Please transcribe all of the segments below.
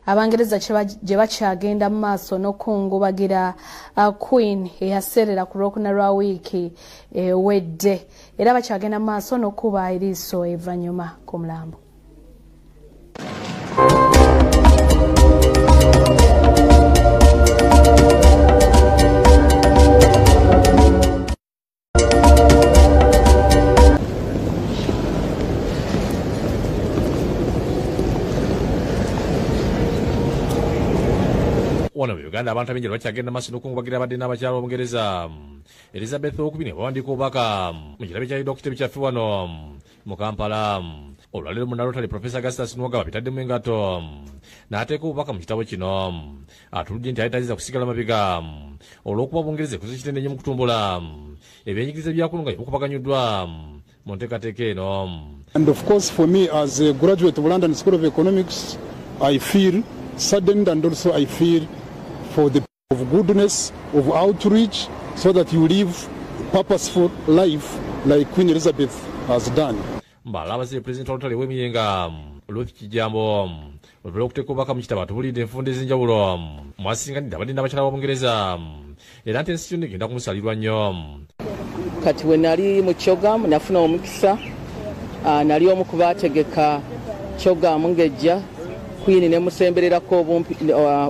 Abangereza gye bakyagenda mu maaso n'okungubagira Queen eyaserera ku Lwokuna lwa wiiki ewedde era bakyagenda mu maaso n'okuba eriiso evvannyuma ku mulambo. Wano mu Uganda abantu abingi bakyagenda maaso n'okungubagira abadde n'abakyala Obungereza Elizabeth okubine bawandiika obubaka mu kirabe kya Dokita Bikyaffe wano mu Kampala. Olwaleero Munalotale Professor Augustus Nwagaba bitadde mu engato n'ateeka obubaka mu kitabo kino atuludde nti ayitaziza kusigala mabega olw'okuba Obungereza ekoze ekitendennyo mu kutumbula ebyenjigiriza byakulunga ebikubaganyuddwa mu nteekateeka eno. And of course for me as a graduate of London School of Economics, I feel saddened and also I feel for the of goodness, of outreach, so that you live purposeful life like Queen Elizabeth has done. Mbalabaze President Olutale w'Emiyenga Ruth Kijambo olw'okuteeka okuteeka obubaka mu kitabo atubulidde enfunda ez'enjawulo mwasinganidde abadde n'abakyala b'Obungereza era nti ensi yonna egenda kumusalirwa nnyo. Kati we nali mu Kyogamu nafuna omukisa nali omu ku baategeka Kyogamu ng'ejja Queen ne musembererako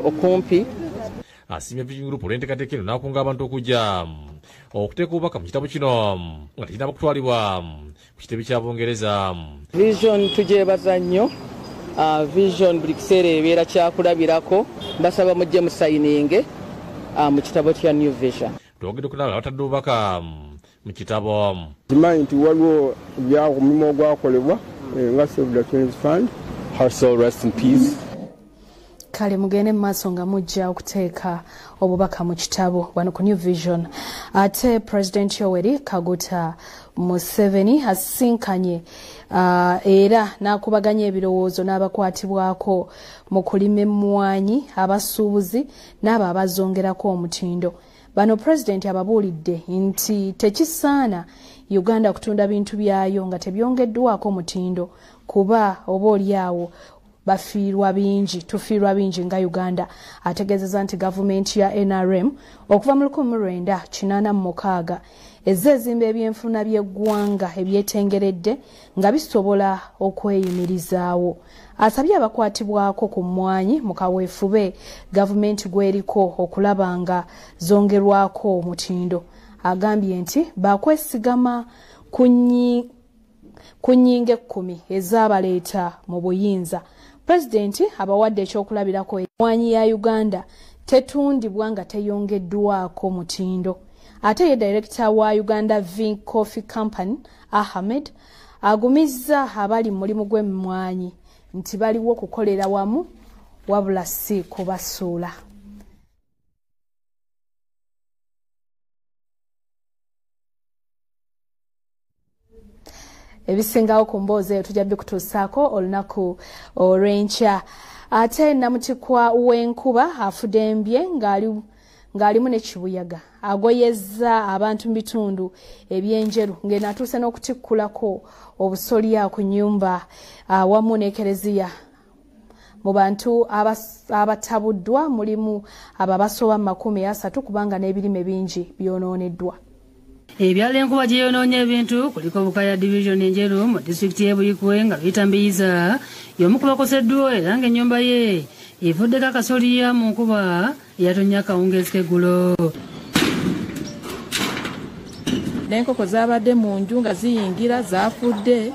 okumpi. Asiimye Vision Group olw'enteekateeka eno n'akunga abantu okujja okuteeka obubaka mu kitabo kino nga tekirina kutwalibwa ku kitebe kya Bungereza. Vision tugyebaza nnyo. Vision buli kiseera ebeera kyakulabirako. Basaba mujje musayininge mu kitabo kya New Vision. Twogedde ku nabo abatadde obubaka mu kitabo. Kimanyi nti waliwo omulimu ogwakolebwa nga Save the Children's Fund. Her soul rest in peace. Kale mugende mu maaso nga mujja okuteeka obubaka mu kitabo wano ku New Vision. Ate President Yoweri Kaguta Museveni asinkanye era n'akubaganya ebirowoozo n'abakwatibwako mu kulima emmwanyi, abasuubuzi n'abo abazongerako omutindo. Bano President ababuulidde nti tekisaana Uganda kutunda bintu byayo nga tebyongeddwako mutindo kuba oba oliawo tufiirwa bingi nga Uganda. Ategeezezza nti gavumenti ya NRM okuva mu 1986 ezze ezimba ebyenfuna by'eggwanga ebyetengeredde nga bisobola okweyimirizaawo. Asabye abakwatibwako ku mmwanyi mu kaweefube gavumenti gw'eriko okulaba nga zongerwako omutindo. Agambye nti bakwesigama ku nnyingo 10 ezabaleeta mu buyinza. Pulezidenti abawadde ekyokulabirako emmwanyi ya Uganda tetundibwa nga teyongeddwako mutindo. Ate ye Director wa Uganda Vink Coffee Company Ahmed agumizza abali mu mulimu gw'emmwanyi nti baliwo okukolera wamu wabula si kubasuula. Ebisingawo ku mboozi eyo tujja bikutuusaako olunaku olw'enkya. Ate namutikwa w'enkuba afudembye ng'alimu n'ekibuyaga agoyezza abantu mu bitundu ebyenjeru ng'eno atuuse n'okutikkulako obusolya ku nnyumba wamu n'Ekkeleziya. Mu bantu abatabuddwa mulimu ababasoba 30 kubanga n'ebirime bingi byonooneddwa. Ebyalo Enkuba gye yonoonye ebintu kuliko Bukaya Division enjeru mu disitulikiti y'e Buikwe nga bitambiyiza y'omu ku bakoseddwa era ng'ennyumba ye evuddeko akasolya mu nkuba eyatonnya akawungeezi k'eggulo. N'enkoko zaabadde mu nju nga ziyingira zaafudde,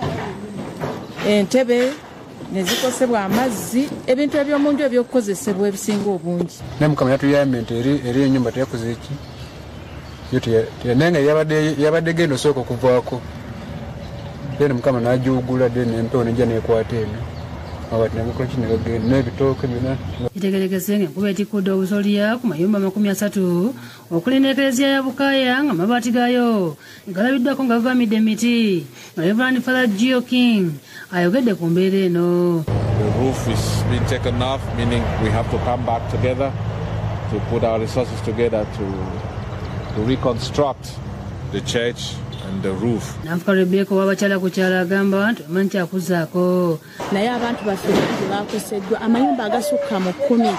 entebe ne zikosebwa amazzi, ebintu eby'omu nju ebyokukozesebwa ebisinga obungi. Ne Mukama yatuyamba eri ennyumba teyakoze ki? Nenga yabadde genda osooka okuvaako. Then Mukama n'agiwugula then empewo nejja n'ekwata eno. Abaati namukola ki negagenda n'ebitooke byonna. Itegerekese ng'enkuba etikudde obusolya ku mayumba 30 okulinda Ekkeleziya ya Bukaya nga amabaati gaayo galabiddwako nga bivamidde emiti. Reverend Father Gio King ayogedde ku mbeera eno. The roof is being taken off, meaning we have to come back together to put our resources together to reconstruct the church and the roof. Nafuka Rebeka w'abakyala ku kyala agamba nti omanyi kyakuzaako. Naye abantu baffe baakoseddwa amayumba agasukka mu 10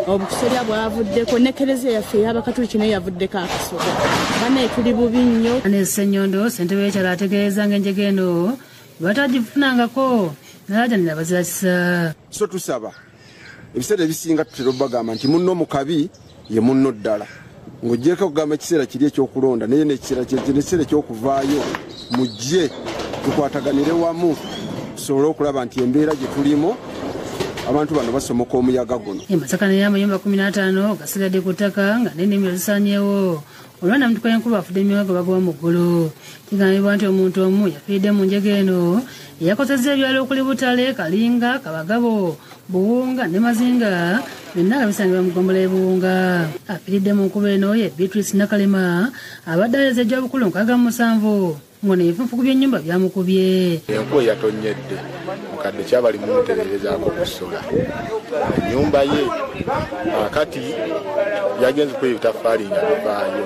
obusolya bwavuddeko ne Kkeleziya yaffe ey'Abakatuliki nayo yavuddeko akasoga. Bane tuli bubi nnyo. Ane Ssenyondo ssentebe w'ekyalo ategeeza ng'enjega eno batagifunangako n'alajanira bazira kisa. So tusaba ebiseera ebisinga tutera obagamba nti munno mukabi ye munno ddala ng'ogyeko okugamba ekiseera kiri ekyokulonda naye n'ekiseera ekyokuvaayo mujje tukwataganire wamu tusobole okulaba nti embeera gye tulimu abantu bano basomoka omuyaga guno. Masaka n'amayumba 15 gasigadde ku ttaka nga n'ennimiro zisaanyeewo olwana mutuka Enkuba afudde emiwago bagoba mu ggulu. Kigambibwa nti omuntu omu yafiiridde mu njega eno eyakozesa ebyalo okuli Butale, Kalinga, Kabagabo, Buwunga ne Mazinga byonna nga bisangibwa mu ggombolola y'Ebuwunga. Afiiridde mu nkuba eno ye Beatrice Nakalima abadde ayeza egy'obukulu 67 ngo n'ebifunfugu by'ennyumba byamukubye. Enkuba yatonyedde mukadde kyabali mumutereerezaako okusola ennyumba ye kati yagenze kwebitafaali nga bivaayo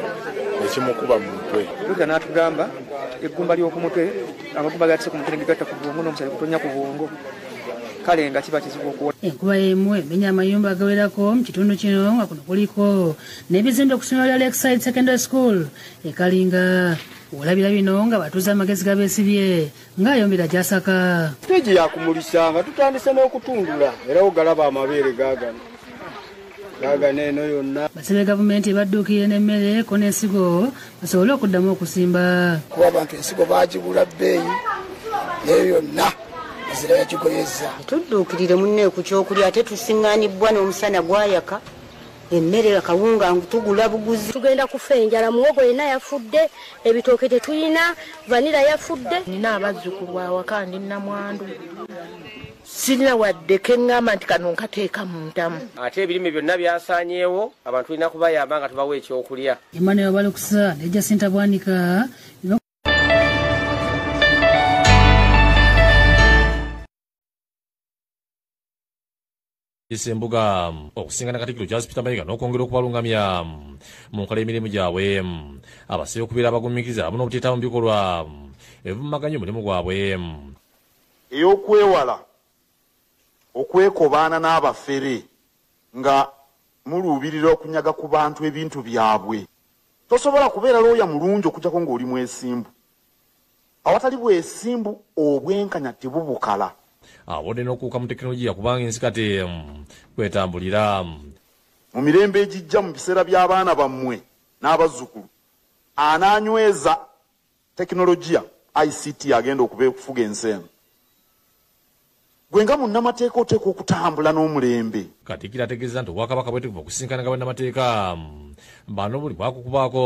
ekimukuba mu mutwe. Luka n'atugamba eggumba ly'oku mutwe amagumba gatise ku mutwe gatta ku bwongo n'omusale gutonya ku bwongo kale nga kiba kizibu okuwona. Enkuba y'emu emenya amayumba agawerako mu kitundu kino nga kuno kuliko n'ebizimbe ku ssomero lya Lakeside Secondary School Kalinga. Olabira bino nga batuuza amagezi gabeesibye ng'ayombera gy'asaka. Siteegi yakumulisanga tutandise n'okutundula era ogalaba amabeere gaagano eno yonna. Basabye gavumenti ebadduukirire n'emmere ko n'ensigo basobole okuddamu okusimba. Kuba abantu ensigo baagibula bbeeyi naye yonna ezira yagigoyezza. Tudduukirire munne ku kyokulya ate tusiŋŋaanibbwa n'omusana gwayaka emmere akawunga tugula buguzi. Tugenda kufa enjala, muwogo yenna yafudde, ebitooke tetulina, vanira yafudde. Nina abazzukulu awaka ndi namwandu. Sirina wadde keŋŋamba nti kano nkateeka mu ntamu. Ate ebirime byonna byasaanyeewo abantu tulina kubayamba nga tubawa ekyokulya. Emmanuel Balukusa ne Jacinta Bwanika embuga okusingana Katikkiro Charles Peter Mayiga n'okwongera okubalungamya mu nkola y'emirimu gyabwe abasaba okubeera abagumiikiriza awamu n'obuteetaba mu bikolwa ebivumaganya omulimu gwabwe. Ey'okwewala okwekobaana n'abafere nga muluubirira okunyaga ku bantu ebintu byabwe. Tosobola kubeera looya mulungi okujjako ng'oli mwesimbu. Awatali bwesimbu obwenkanya tebubukala. Abodde n'okuuka mu tekinologiya kubanga ensi kati kwetambulira. Mu mirembe egijja mu biseera by'abaana bammwe n'abazzukulu anaanyweza tekinologiya ICT agenda okufuga ensi eno. Gwe nga munnamateeka oteeka okutambula n'omulembe. Katikkiro ategeeza nti obwakabaka bweteekuba okusinkana bannamateeka bano buli bwakukubaako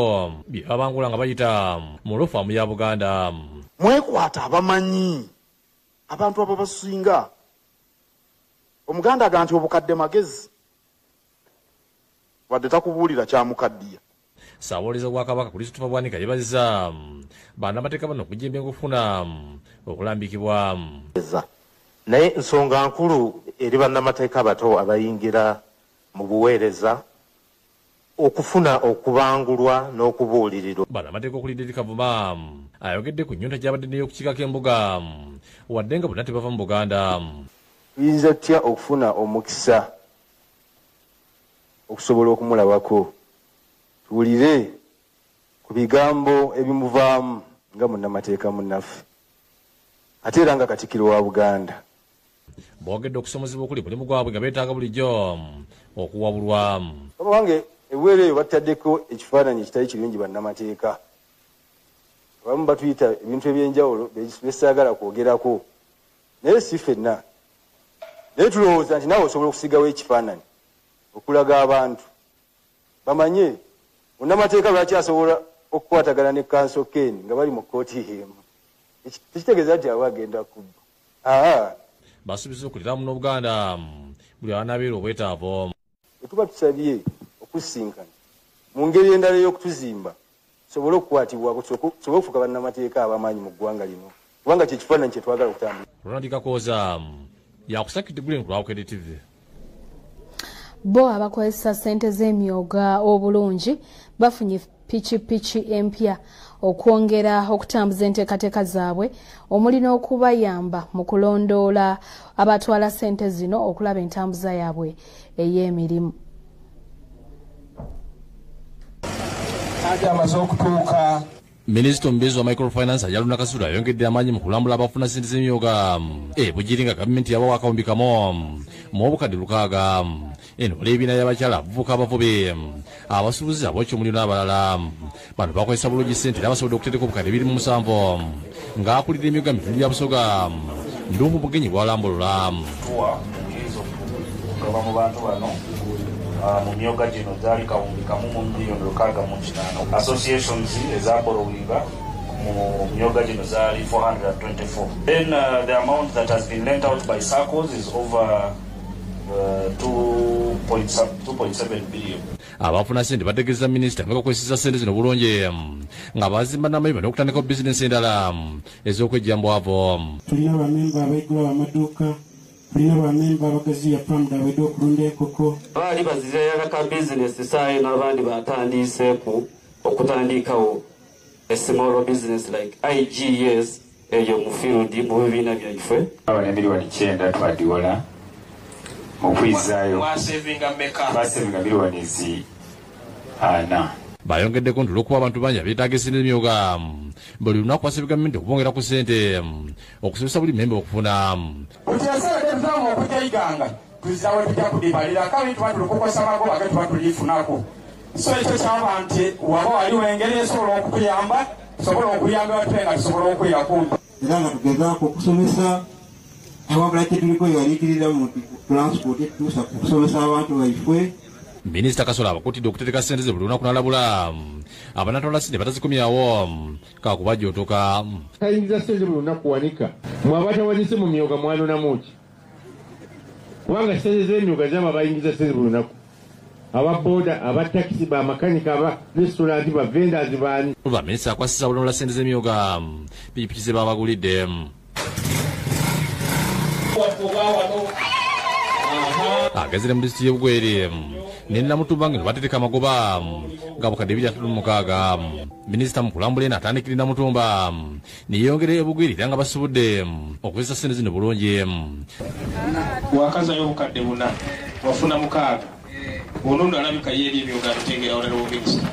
bye babangula nga bayita mu lofaamu ya Buganda. Mwekwata abamanyi abantu abo basinga. Omuganda aga nti obukadde magezi wadde takubuulira kyamukaddiya. Ssaabawoleza obwakabaka Christopher Bwanika yeebazizza bannamateeka bano okujja okufuna okulambikibwa. Naye ensonga nkulu eri bannamateeka abato abayingira mu buweereza okufuna okubangulwa n'okubuulirirwa. Bannamateeka okulidde Kavuma ayogedde ku nnyonta gy'abadde n'ey'okukiikako embuga wadde nga bonna tebava mu Buganda. Tuyinza tutya okufuna omukisa okusobola okumulabako tuwulire ku bigambo ebimuvaamu nga munnamateeka munnaffe ate era nga Katikkiro wa Buganda. Boogedde okusomozebwa okuli mulimu gwabwe nga beetaaga bulijjo okuwabulwa. Wange eweero eyo bataddeko ekifaananyi ekitali kirungi bannamateeka. Abamu batuyita ebintu ebyenjawulo besaagala kwogerako naye si ffenna. Naye tulowooza nti naawe osobola okusigawo ekifaananyi okulaga abantu bamanye munnamateeka lwaki asobola okukwatagana ne Kanso Ken nga bali mu kkooti emu. Tekitegeeza nti aba agenda kubba. Basuubiza okuliramu n'Obuganda buli abanaabeera obwetaavu. Tuba tusabye okusinkana mu ngeri endala ey'okutuzimba tusobole okukwatibwako tusobole okufuuka bannamateeka ab'amaanyi mu ggwanga lino kubanga kye kifaananyi kye twagala okutambula. Ronald Kakooza yakusakidde Green ku Lwakede TV. Bo abakozesa ssente z'emyoga obulungi bafunye pikipiki empya okwongera okutambuza enteekateeka zaabwe omuli n'okubayamba mu kulondoola abatwala ssente zino okulaba entambuza yaabwe ey'emirimu. Minisita omubeezi wa microfinance Hajji Katimbo ayongedde amaanyi mu kulambula abafuna ssente z'emyoga bugiri nga gavumenti yabawa akawumbi kamu mu obukadde 600 eno olw'ebibiina by'abakyala abavubuka abavubi abasuubuzi ab'ekyomuliro n'abalala bano bakozesa bulungi ssente era basobodde okuteeka obukadde 27 ng'akulira emyoga mu bitundu bya Busoga Ndungu Bugenyi bwalambulula mu bantu bano mu myoga gino zaali kawumbi kamu mu miliyoni 65 associations ezaborrowinga mu myoga gino zaali 424. Then the amount that has been lent out by SACCOs is over 2.7 billion. Abafuna ssente bategeeza minisita nga bakozesa ssente zino bulungi nga bazimba n'amayumba n'okutandikawo bizinensi endala ez'okwejjambwavo. Tulina bamemba abaigula bamaduuka, tulina bamemba abagaziya famda abaidde okulunda enkoko. Baali bazirayala ka bizinesi saayo n'abandi batandiiseeku okutandikawo a small business like IGS eyo mu field mu bibiina byaife. Abanyamiriwani 9 twadiwola mu kwizaayo basevinga miliwoni 4. Bayongeddeko nti olw'okuba abantu bangi abeetaaga ssente z'emyoga buli lunaku basaba gavumenti okubongera ku ssente okusobozesa buli mmemba okufuna. Tukyasala tutamu okujayiganga tuzizawe tujja kudibalira kabi tuba tulikukosa magoba ge tuba tulifunako. So ekyo kyaba nti waba waliwo engeri esobola okutuyamba tusobole okuyamba batufe nga tusobola okweyakumba. Era nga tugezaako okusomesa awabula kyetuliko yaliikirira mu transport tutuusa kusomesa abantu baifwe. Minisita Kasolo abakuutidde okuteeka ssente ze buli lunaku n'alabula abanatwala ssente batazikomyawo kakubajootoka. Tayingiza ssente buli lunaku wanika mwe abatawanise mu myoga mwanonamu ki? Kubanga ssente z'emyoga zama bayingiza ssente buli lunaku. Ababoda, abatakisi, bamakanika, aba restaurant, ba vendors baani. Minisita akwasisa bulunula ssente z'emyoga pikipiki ze babagulidde. Agazire mu disitulikiti y'Obugweri ne Namutumba ngeno bateeteka amagoba nga bukadde 236. Minisita mu kulambula eno atandikira Namutumba ne yeeyongerayo Obugweri era nga basobodde okozesa ssente zino bulungi. Wakazayo obukadde 4 wafuna 6. Onondo alabika yeeri emyoga abitegera olera obuminisita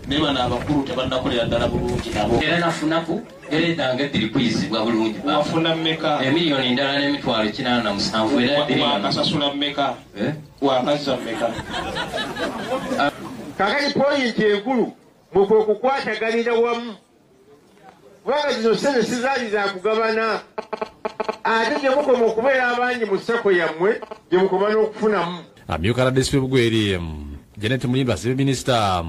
naye bano abakulu tebannakolera ddala bulungi nabo. Era nafunaku ereetange tirikuyizibwa bulungi. Wafuna mmeka? Emiliyoni endala n'emitwalo 87. Wakasasula mmeka? Wakazza mmeka? Kakati poyinti enkulu mwe kwe kukwataganira wamu kubanga zino ssente sizaali za kugabana ate gye mukoma okubeera abangi mu ssako yammwe gye mukoma n'okufunamu. Amyuka Disitulikiti y'Obugweri Janet Mulimba asabye minisita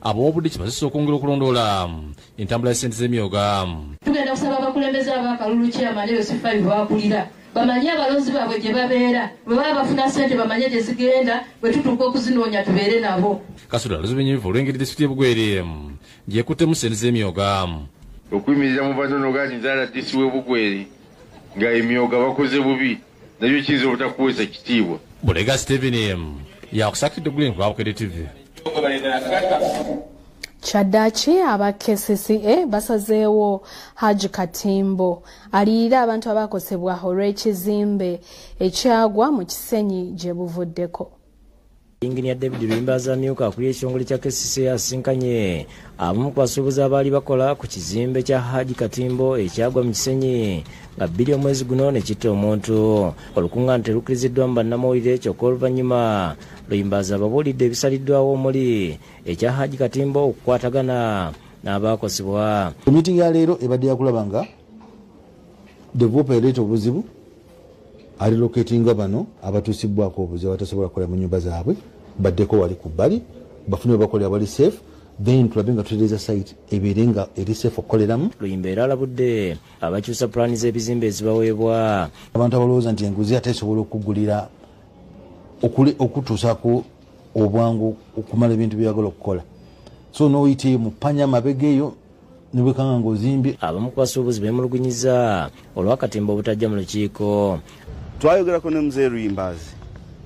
ab'obudde kibazisa okwongera okulondoola entambula y'essente z'emyoga. Tugenda kusaba abakulembeze ab'akalulu kyamale Yosifa baakulira bamanye abalonzi baabwe gye babeera bwe baba bafuna ssente bamanye gye zigenda bwe tutuuka okuzinoonya tubeere nabo. Kasolo aluzibinyivu olw'engeri disitulikiti y'Obugweri gyekuttemu ssente z'emyoga. Okuyimirira mu batono gati nzaala disitulikiti y'Obugweri nga emyoga bakoze bubi nakyo kiyinza obutakuweesa kitiibwa. Bulega Stephen yakusakidde Green kwa Bukedde TV. Kyaddaaki aba KCCA basazeewo Hajji Katimbo aliyira abantu abakosebwa olw'ekizimbe ekyagwa mu kisenyi gye buvuddeko. Inginia David Limbaza myuka akulira ekitongole kya KCCA asinkanye abamu ku basuubuzi abaali bakola ku kizimbe kya Hajji Katimbo ekyagwa mu kisenyi nga bbiri omwezi guno ne kitta omuntu. Olukungaana terukkiriziddwa mu bannamawulire kyokka oluvannyuma Limbaza ababuulidde ebisaliddwawo omuli ekya Hajji Katimbo okukwatagana n'abaakosebwa. Miitingi ya leero ebadde yakulaba nga developer yaleeta obuzibu alilocatinga bano abatuusibwako obuzibu abatasobola kukola mu nnyumba zaabwe baddeko wali ku bbali bafune bakolera bali safe then tulabe nga tutereeza site ebeere nga eri safe okukoleramu. Luyimba era alabudde abakyusa pulaani z'ebizimbe ezibaweebwa. Abantu abalowooza nti enguzi ate esobola okugulira okutuusaako obwangu okumala ebintu byagala okukola so n'oyite mu ppanya amabega eyo nibwekanga ng'ozimbye. Abamu ku basuubuzi beemulugunyiza olw'akatimba obutajja mu lukiiko. Twayogerako ne Mzee Limbazi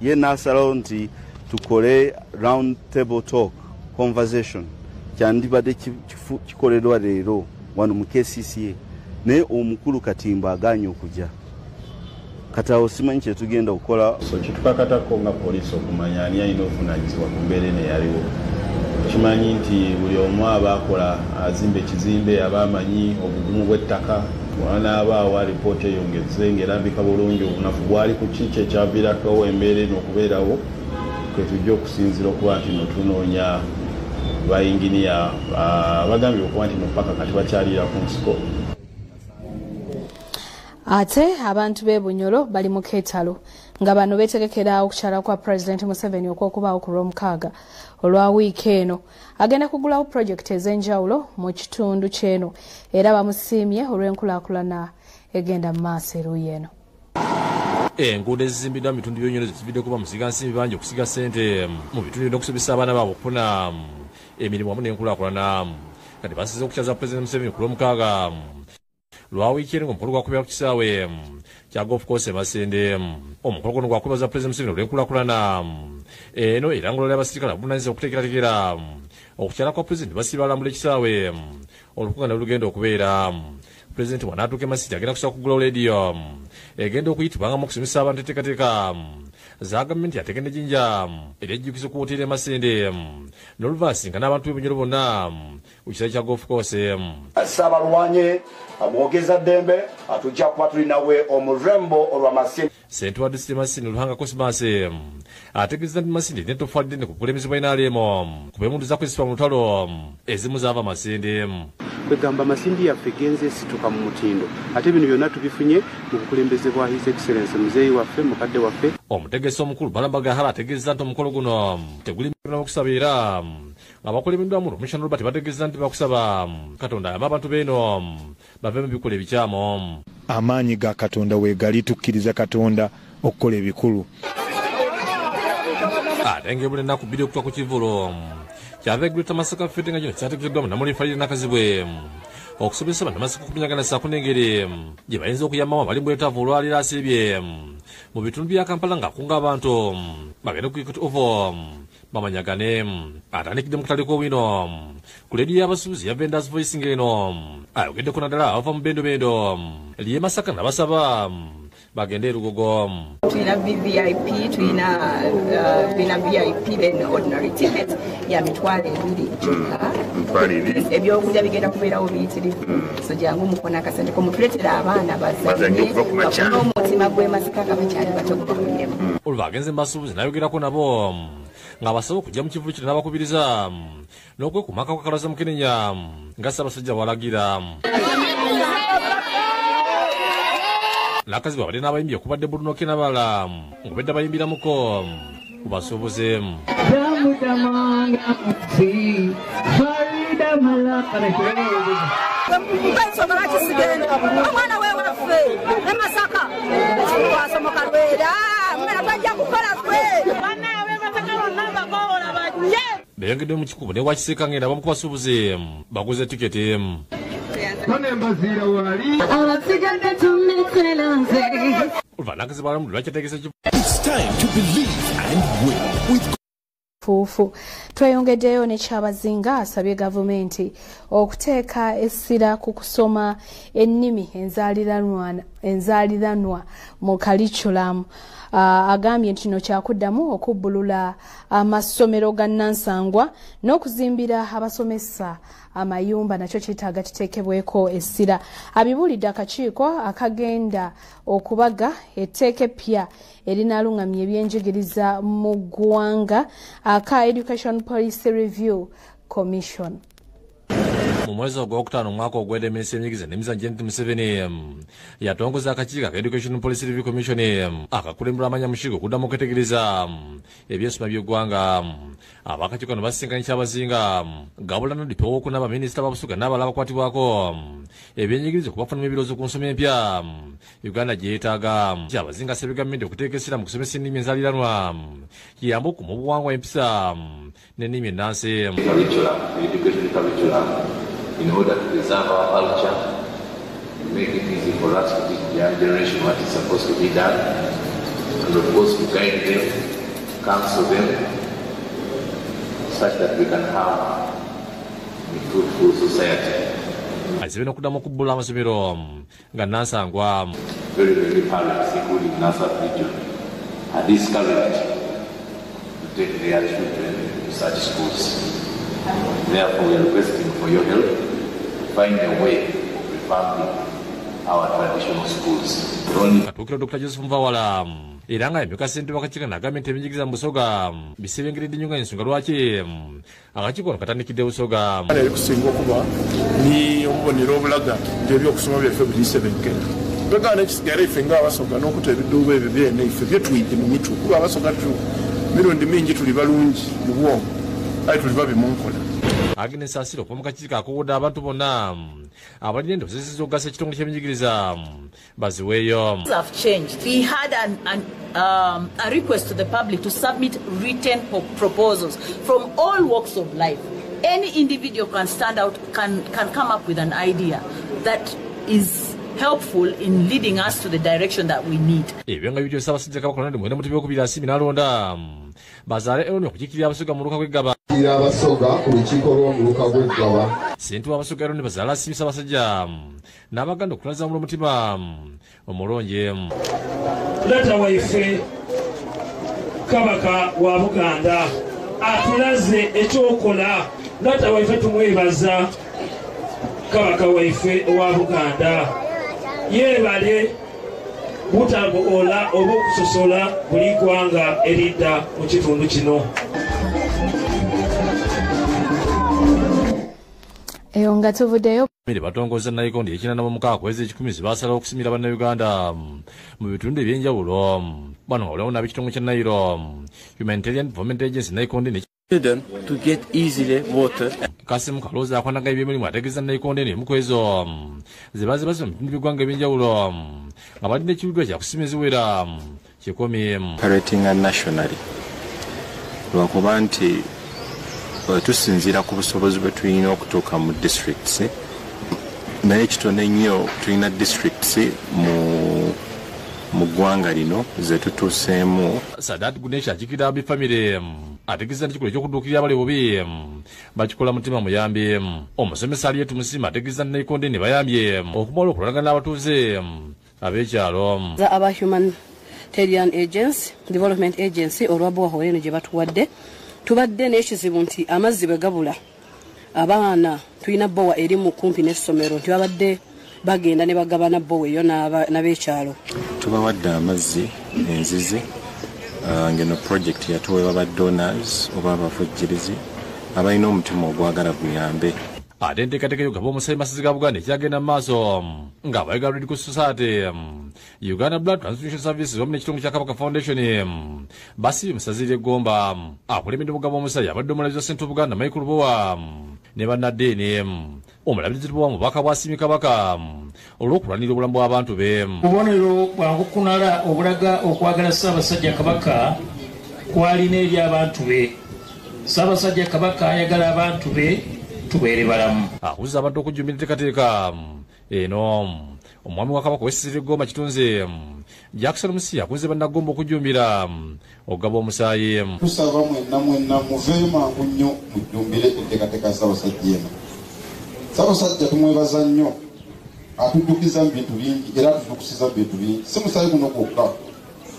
ye n'asalawo nti tukole round table talk conversation kyandibadde kikolerwa leero wano mu KCCA naye omukulu Katimbo aganye okujja katawo simanyi kye tugenda okukola. So kitukakatako nga poliisi okumanya ani alina obuvunaanyizibwa ku mbeera eno eyaliwo. Kimanyi nti buli omu aba akola azimba ekizimbe aba amanyi obugumu bw'ettaka wanaabaawo alipoota eyongezze ng'erambika bulungi obunafu bwali ku ki ekyaviirako embeera eno okubeerawo kwe tujja okusinziira okuba nti no tunoonya bayinginiya bagambye okuba nti no paka kati bakyalira ku nsiko. Ate abantu b'e Bunyoro bali mu keetalo nga bano beetegekera okukyala kwa President Museveni okw'okubaawo ku Lwomukaaga olwa wiiki eno. Agenda kugulawo pulojekiti ez'enjawulo mu kitundu ky'eno era bamusiimye olw'enkulakulana egenda mu maaso eruuyi eno. Enguudo ezizimbiddwa mu bitundu by'Obunyoro ziviiddeko kuba musiga nsimbi bangi okusiga ssente mu bitundu n'okusobesa abaana baabwe okufuna emirimu wamu n'enkulakulana. Kati basize okukyaza President Museveni ku Lwomukaaga lwa wiiki eno ng'omukolo gwakubira ku kisaawe kya golf course e Masende. Omukolo guno gwakwebaza President Museveni olw'enkulakulana eno era ng'ololera abasirikale abuvunaanyizibwa okuteekerateekera okukyala kwa President basiba balambula ekisaawe olukungaana lugenda okubeera. President bw'anaatuuka e Masindi agenda kusobola kugulawo leediyo egenda okuyitibwangamu okusomesa abantu enteekateeka za gavumenti yateeka n'ejjinja eryejjukiza ku woteeri e Masende n'oluvansi nga n'abantu b'e Bunyoro bonna ku kisaawe kya golf course. Saabalwanye amwogeza ddembe atujja kuba tulinawe omurembo olw'Amasinde. Ssentebe wa disitulikiti Masinde Luhanga Cosmas ategeeza nti Masinde n'etofali ddene ku bukulembeze bwa NRM ku beemundu zakozesebwa mu lutalo ezimu zaava Masinde. Kwegamba Masinde yaffe genze esituka mu mutindo ate bino byonna tubifunye mu bukulembeze bwa His Excellency muzeeyi waffe mukadde waffe. Omutegesi omukulu Balamba Hara ategeeza nti omukolo guno teguli n'okusaba era abakulembeddwamu Omumissioner Robert bategeeza nti bakusaba Katonda ayambe abantu beeno bave mu bikola ebikyamu. Amaanyi ga Katonda weegali tukkiriza Katonda okukola ebikulu. Ate ng'ebula ennaku bbiri okutuuka ku kivulo kyava Greater Masaka Fete nga kino kyategekeddwa mu Namuli Faridah Nakzibwe okusobozesa Bannamateeka okumenyagana ssaako n'engeri gye bayinza okuyambamu abali mu bwetaavu olwaliro asiibye mu bitundu bya Kampala ng'akunga abantu bagende ku Equity Oval bamanyagane. Atandikidde mu katale k'owino ku leediyo y'abasuubuzi ya Vendors Voice ng'eno ayogeddeko naddala abava mu bendobendo ly'e Masaka n'abasaba bagende e Lugogo. Tulina VVIP, tulina VIP ben ordinary ticket ya mitwalo ebiri kyokka. Ebyokulya bigenda kubeerawo biyitirivu. So jangu mukona akasente ko mutuleetera abaana bazanye bafune omutima gw'e Masaka nga bakyali bato kubamunyemu. Olwo agenze mu basuubuzi n'ayogerako nabo ng'abasaba okujja mu kivulo kino n'abakubiriza n'okwekuumaka kwa Kalwaza Mukenenya nga Ssaabasajja bw'alagira. Nakazibwe abadde n'abayimbi okubadde Bulunoke n'abalala ng'obedde abayimbiramuko ku basuubuze. Omwana we waffe e Masaka twasomoka lwera mwana twajja kukola ffe bannaawe Masaka bonna bakola bajje. Beeyongedde mu kikubo ne Wakiseeka ng'enda abamu ku basuubuzi baguze tiketi. Fuufu tweyongeddeyo ne Kyabazinga asabye gavumenti okuteeka essira ku kusoma ennimi enzaaliranwa mu curriculum. Agambye nti kino kyakuddamu okubbulula amasomero ga Nansangwa n'okuzimbira abasomesa amayumba nakyo kitaaga kiteekebweko essira. Abibuulidde akakiiko akagenda okubaga etteeka eppya erinaalungamya ebyenjigiriza mu ggwanga aka Education Policy Review Commission. Mu mwezi ogwokutaano omwaka ogwedde Minisita y'Enyigiriza n'Emizannyo Janet Museveni yatongoza akakiiko aka Education Policy Review Commission akakulembera amanya mushigo okuddamu okwetegereza ebyensoma by'eggwanga. Abakakiiko no basisinkanye Kyabazinga Gabulano Dipe w'okuna baminisita b'Abusuga n'abalala bakwatibwako ebyenjigiriza okubafunamu ebirowoozo ku nsoma empya Uganda gye yeetaaga. Kyabazinga asabye gavumenti okuteeka essira mu kusomesa ennimi enzaaliranwa kiyambe okuuma obuwangwa empisa n'ennimi ennansi. In order to preserve our culture, make it easy for us to teach the young generation what is supposed to be done, and of course to guide them, counsel them, such that we can have fruitful society. Azibwe n'okuddamu okubbula amasomero nga Nansangwa. Very many parents, including Nansangwa region, are discouraged to take their children to such schools. Therefore, we are requesting for your help to find a way of revamping our traditional schools. Katikkiro Dr. Joseph Mvawala era nga emyuka ssente wakakiiko na gavumenti ebyenjigiriza mu Busoga bisibengeredde nnyo nga ensonga lwaki akakiiko katandikidde Busoga. Kusinga okuba ni obubonero obulaga nti ebyokusoma byaffe birisebenkeera. Twegaana ekisigala ife ng'Abasoga n'okuta ebidduuba ebyo byonna ife byetuyite mu mitu kuba Abasoga mirundi mingi tuli balungi mu bwongo aye tuli babi mu nkola. Agnes Asiro okuva mu kakiiko akowodde abantu bonna abalina endowooza ez'okugasa ekitongole ky'ebyenjigiriza baziweeyo. Have changed. We had a request to the public to submit written proposals from all walks of life. Any individual can stand out, can come up with an idea that is helpful in leading us to the direction that we need. Ebyo nga bijjo Ssaabasajja Kabaka Ronald Muwenda Mutebi okubira asimi n'alonda bazaale erono okukiikirira Abasoga mu luka gw'eggaba. Abasoga ku lukiiko lw'omuluka gw'eggaba. Ssentu w'Abasoga erono bazaale asimi Ssaabasajja n'abaganda okulaza mu mutima omulonje. Taata waife Kabaka wa Buganda atulaze ekyokola. Taata waife tumwebaza Kabaka waife owa Buganda yeebale butagoola oba okusosola buli ggwanga eridda mu kitundu kino. Eyo nga tuvuddeyo batongoza Nayikondo ekinana mu mukaaga kwezi ekikumi baasalawo okusimira bannayuganda mu bitundu ebyenjawulo. Bano olwawo n'ab'ekitongole kya Nairo Humanitarian Development Agency Nayikondo to get easily water. Kasimu Kalooza akwanaga ebyemirimu ategeeza Nayikondo n'emu ku ezo ze bazibaza mu bitundu by'eggwanga ebyenjawulo nga balina ekibuga kya kusima eziwera 10. Operating nationally. Lwakuba nti tusinziira ku busobozi bwe tulina okutuuka mu districts naye kitone nnyo tulina districts mu ggwanga lino ze tutuuseemu. Sadat Gunesha akikira abifamire ategeeza nti kikolo eky'okudduukirira abali bubi bakikola mutima muyambi. Omusomesa Aliyetu Musima ategeeza nti Nayikondo ne bayambye okumala okulolagana n'abatuuze ab'ekyalo. Aba Humanitarian Agency Development Agency olwabwaho eno gye batuwadde tubadde n'ekizibu nti amazzi bwe gabula abaana tulina bbowa eri mu kumpi n'essomero nti babadde bagenda ne bagabana bbowa eyo n'ab'ekyalo. Tubawadde amazzi enzizi ngeno project yatuweebwa ba donors oba abavujjirizi abalina omutima ogwagala guyambe. Ate enteekateeka y'okugaba omusaayi masasi ga Buganda ekyagenda mu maaso ng'abayiga Red Cross Society, Uganda Blood Transfusion Services wamu n'ekitongole kya Kabaka Foundation basibye Musazire Gomba akulembedde obugaba omusaayi abadde omulabizi wa Ssentebe Buganda Michael Bowa ne bannaddeeni omulabizi Bowa mubaka bw'asiimye Kabaka olw'okulwanirira obulamu bw'abantu be. Obubonero bwangu kunala obulaga okwagala Ssaabasajja Kabaka kwalina eri abantu be. Ssaabasajja Kabaka ayagala abantu be tubeere balamu. Akuza abantu okujjumbira enteekateeka eno omwami wa Kabaka w'essire Gomba Kitunze Jackson Musi akunze bannagomba okujjumbira ogaba omusaayi. Tusaba mwenna muveeyo mangu nnyo mujjumbire enteekateeka Ssaabasajja eno. Ssaabasajja tumwebaza nnyo atujjukiza mu bintu bingi era atutukusiza mu bintu bingi. Si musaayi guno gwokka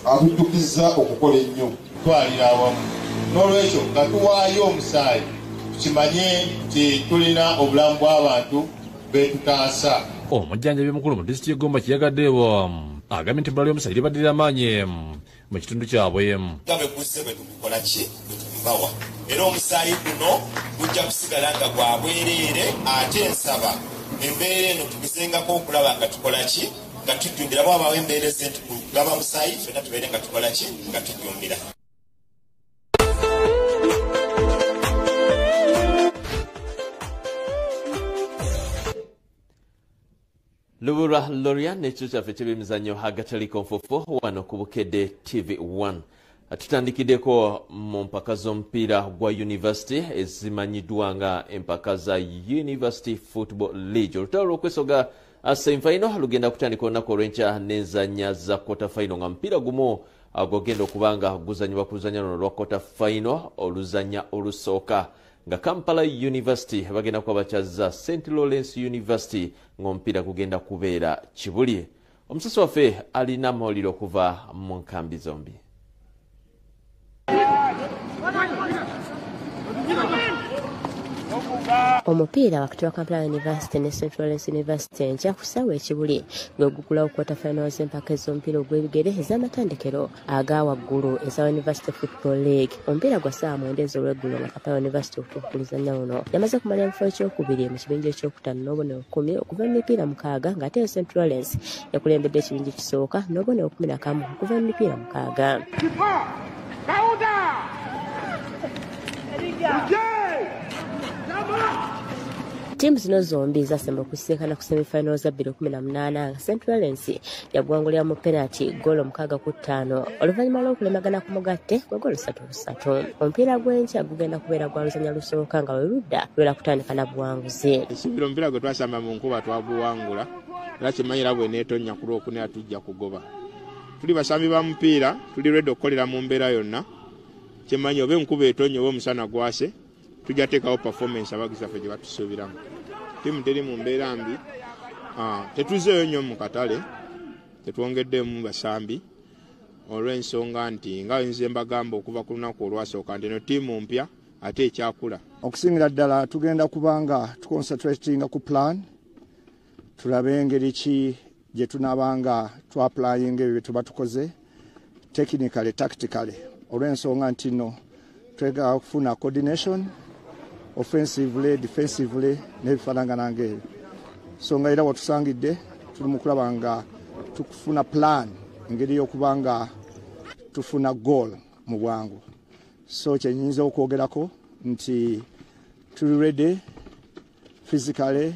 atujjukiza okukola ennyo twalira awamu. N'olwekyo nga tuwaayo omusaayi kimanye nti tulina obulamu bw'abantu betutaasa. Omujjanjabi omukulu mu disitulikiti y'Egomba Kiyagaddeewo agambye nti ebbula ly'omusaayi libaddirira amaanyi mu kitundu kyabwe. Nga bwe guzze bwe tukukola ki bwe tukubawa era omusaayi guno gujja kusigala nga gwa bwereere ate nsaba embeera eno tugizengako okulaba nga tukola ki nga tujjumbira bwabaawo embeera ez'enti kugaba musaayi ffenna tubeere nga tukola ki nga tujjumbira. Lubura Loria n'ekiro kyaffe ky'ebyemizannyo agataliko nfufu wano ku Bukedde TV1. Tutandikiddeko mu mpaka z'omupiira gwa University ezimanyiddwa nga empaka za University Football League. Olutalo lw'okwesoga semi-final lugenda kutandika olunaku olw'enkya n'enzannya za quarter final nga mupiira gumu gwogenda okuba nga guzannyibwa ku luzannya luno olwa quarter final oluzannya olusooka nga Kampala University bagenda kwabakyaza St. Lawrence University ng'omupiira gugenda kubeera Kibulye. Omusasi waffe alina amawulire okuva mu nkambi zombi. Omupiira wakati wa Kampala University ne St. Lawrence University enkya ku ssaawa Kibulye gwegugulawo kwota finals empaka ez'omupiira ogw'ebigere ez'amatandikiro aga waggulu eza University Football League. Omupiira gwa ssaawa 9 ez'olweggulo nga Kampala University okukulizanya uno yamaze kumala mu kifo ekyokubiri mu kibinja ekyokutaano n'obubonero 10 okuva mu mipiira 6 ng'ate St. Lawrence yakulembedde ekibinja ekisooka n'obubonero 11 okuva mu mipiira 6. Timu zino zombi zasemba okusinkana ku semifinal za 2018 nga St. Lawrence yagwangulira mu penalty goolo 6-5 oluvannyuma lw'okulemagana ku mugatte gwa goolo 3-3. Omupiira gw'enkya gugenda kubeera gwa luzannya lusooka nga lweludda lwera kutandika na buwanguzi. Isuubira omupiira gwe twasamba mu Nkuba twaguwangula era kimanyira bwe neetonnya ku Lwokuna tujja kugoba. Tuli basambi ba mupiira tuli ready okukolera mu mbeera yonna. Kimanyi oba enkuba etonnya oba omusana gwase tujja teekawo performance abagizi baffe gye batusuubiramu. Timu teri mu mbeera mbi. Tetuzeeyo nnyo mu katale, tetwongeddemu basambi olw'ensonga nti nga nze mbagamba okuva ku lunaku olwasooka nti eno tiimu mpya ate ekyakula. Okusingira ddala tugenda kubanga tuconcentratinga ku plan, tulabe engeri ki gye tunaabanga twapplyinga ebyo bye tuba tukoze technically tactically olw'ensonga nti nno twegala okufuna coordination offensively, defensively, n'ebifaanagana ng'ebyo. So nga era watusangidde tuli mu kulaba nga tukufuna plan engeri y'okuba nga tufuna goal mu bwangu. So kyenyinza okwogerako nti tuli ready physically,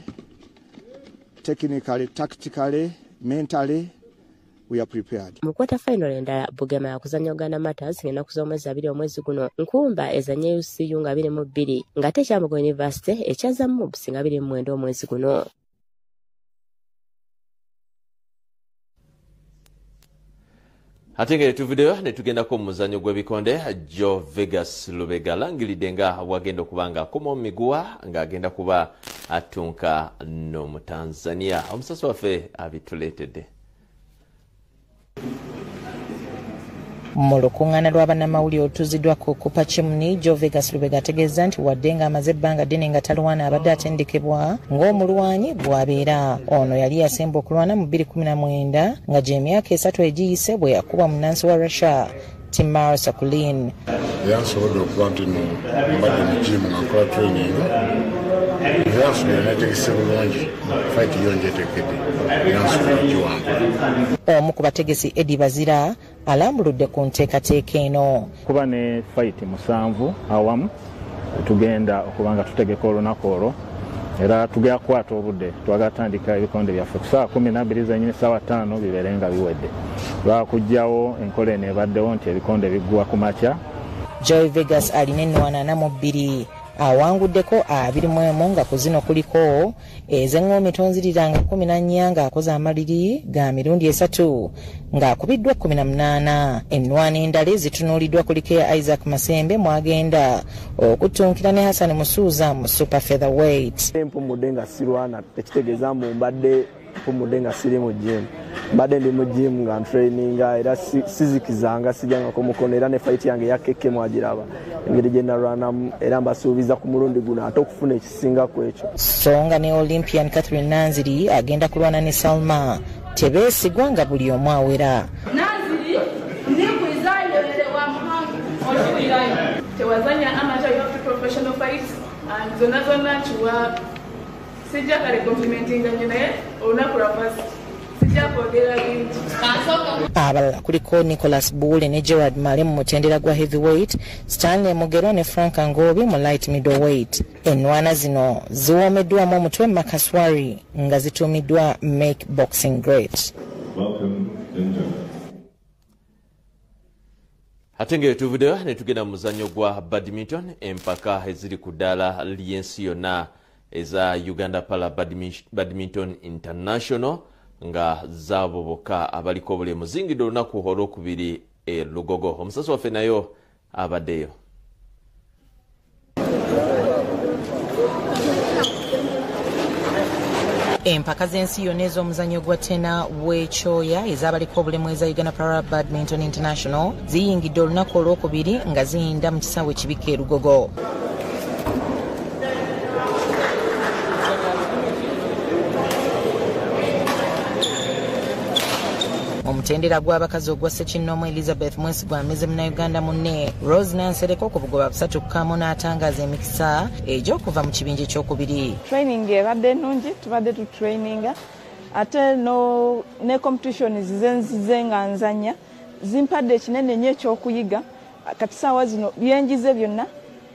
technically, tactically, mentally. We are prepared. Mu kwata final endala Bugema yakuzanya Uganda Matters ng'ennaku z'omwezi 2 omwezi guno. Nkumba ezanye UCU nga 22 ng'ate Kyambogo University ekyaza Mubs nga 29 omwezi guno. Ate ngeri tuvideo ne tugendako mu muzannyo gw'ebikonde. Joe Vegas Lubega alangiridde nga wagenda okubanga akoma omiguwa ng'agenda kuba atunka n'omu Tanzania. Omusasi waffe abituleetedde. Mu lukuŋŋaana lwa bannamawulire olutuuziddwako ku Pachimuni, Joe Vegas Lubega ategeeza nti wadde ng'amaze ebbanga ddene nga talwana abadde atendekebwa ng'omulwanyi bw'abeera. Ono yali yasemba okulwana mu 2019 nga gy'emyaka 3 egiyise bwe yakuba munnansi wa Russia Timar Sakulin. Yansobodde okuba nti no mbadde mu jimu nga nkola training yansobodde netegese bulungi fight yonje etekedde yansobodde giwangula. Omu ku bategesi Eddie Bazira alambuludde ku nteekateeka eno. Kuba ne fight 7 awamu tugenda okubanga tutegeka olunaku olwo era tugenda kukwata obudde twagatandika ebikonde byaffe ku ssaawa 12 zennyini ssaawa 5 bibeere nga biwedde. Lwakugjawo enkola eno ebaddewo nti ebikonde biggwa ku makya. Joe Vegas alina ennono 42 awanguddeko 21 nga ku zino kuliko ez'eŋŋoomi tonziriranga 14 ng'akoze amaliri ga mirundi 3 ng'akubiddwa 18. Ennwana endala zitunuuliddwa kuliko ya Isaac Masembe mwagenda okutunkira ne Hassan Musuuza mu super featherweight. Mpumudde nga sirwana tekitegeeza mbu mbadde mpumudde nga siri mu gym. Mbadde ndi mu gym nga ntraininga era sizikizanga sijjangako mukono era ne fight yange yakeke mwagiraba engeri gye nalwanamu era mbasuubiza ku mulundi guno ate okufuna ekisinga ku ekyo. Songa ne Olympian Catherine Nanziri agenda kulwana ne Salma tebeesigwa nga buli omu awera. Nanziri ndi kuzaalirira wa muhango olw'okulirayo tewazanya amateur you have to professional fights and zona chiwa sijja kale complimentinga nyo naye olunaku lwa first sijja kwogera bintu. Abalala kuliko Nicholas Buule ne Gerard Male mu mutendera gwa heavyweight, Stanley Mugero ne Frank Angobi mu light middleweight. Ennwana zino ziwoomeddwamu omutwe Makaswari nga zituumiddwa Make Boxing Great. Ate ng'etuvideo ne tugenda mu muzannyo gwa badminton empaka eziri ku ddaala ly'ensi yonna eza Uganda Para Badminton International nga zaaboboka abaliko obulemu zingidde olunaku olwokubiri Lugogo. Omusasi waffe nayo abaddeyo. Empaka z'ensi yonna ez'omuzannyo gwa tena w'ekyoya ez'abaliko obulemu eza Uganda Para Badminton International ziyingidde olunaku olwokubiri nga ziyinda mu kisaawe Kibika e Lugogo. Omutendera gw'abakazi ogwa Ssekinnomu Elizabeth Mwesigwa ameze Munnayuganda munne Rose Nansereko ku bugoba busatu kkamu n'atangaaza emikisa egy'okuva mu kibinja ekyokubiri. Training ebadde nnungi, tubadde tu traininga ate ne competition zizenzize nga nzanya zimpadde ekinene nnyo ekyokuyiga kati saawa zino byenjize byonna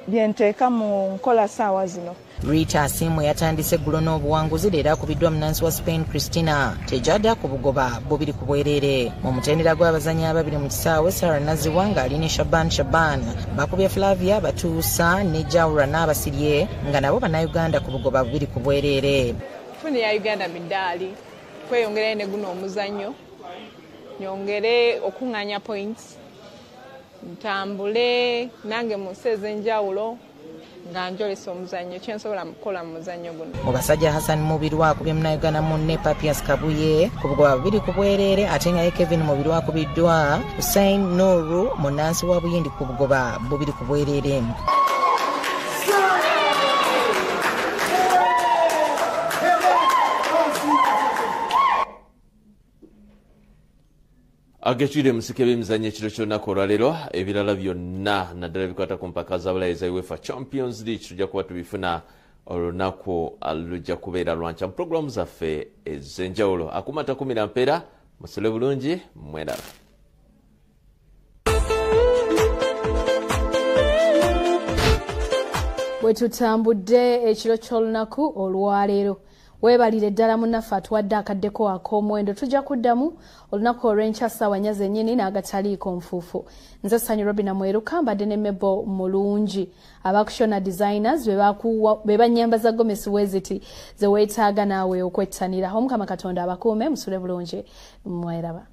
byenteeka mu nkola saawa zino. Rita Asimwe yatandise eggulo n'obuwanguzi leero akubiddwa munansi wa Spain Christina Tejada ku bugoba bubiri ku bwereere. Mu mutendera gw'abazannyi ababiri mu kisaawe Sarah Naziwa ng'ali ne Shaban bakubye Flavia Batuusa ne Jawura n'abasirye nga nabo Bannayuganda ku bugoba bubiri ku bwereere. Funi ya Uganda middaali kweyongerayo ne guno omuzannyo nyongere okuŋŋaanya points ntambule nange mu nsi ez'enjawulo nga njolesa omuzannyo kyensobola mukola mu muzannyo guno. Mu basajja Hassan Mubirwa akubye Munnayuganda munne Papias Kabuye ku bugoba bubiri ku bwereere ate nga ye Kevin Mubirwa akubiddwa Hussein Nuru munnansi wa Buyindi ku bugoba bubiri ku bwereere. Agechuire musike b'emizannyo ekiro ky'olunaku olwaleero ebirala byonna naddala bikwata ku mpaka za Bulaaya za UEFA Champions League tujja kuba tubifuna olunaku lujja kubeera lwanca mu puroguramu zaffe ez'enjawulo. Akumata 10 mpeera musole bulungi mwendala. Bwe tutambudde ekiro ky'olunaku olwaleero weebalire ddala munnaffe atuwadde akaddeko ak'omuwendo tujja kuddamu olunaku olw'enkya ssaawa 4 zennyini n'agataliiko nfuufu. Nze Sanyu Robina Mweruka mbadde ne Mebo Mulungi abakushona designers be bannyambaza Gomesi Weziti ze weetaaga naawe okwettanira. Omukama Katonda abakuume musule bulungi mweraba.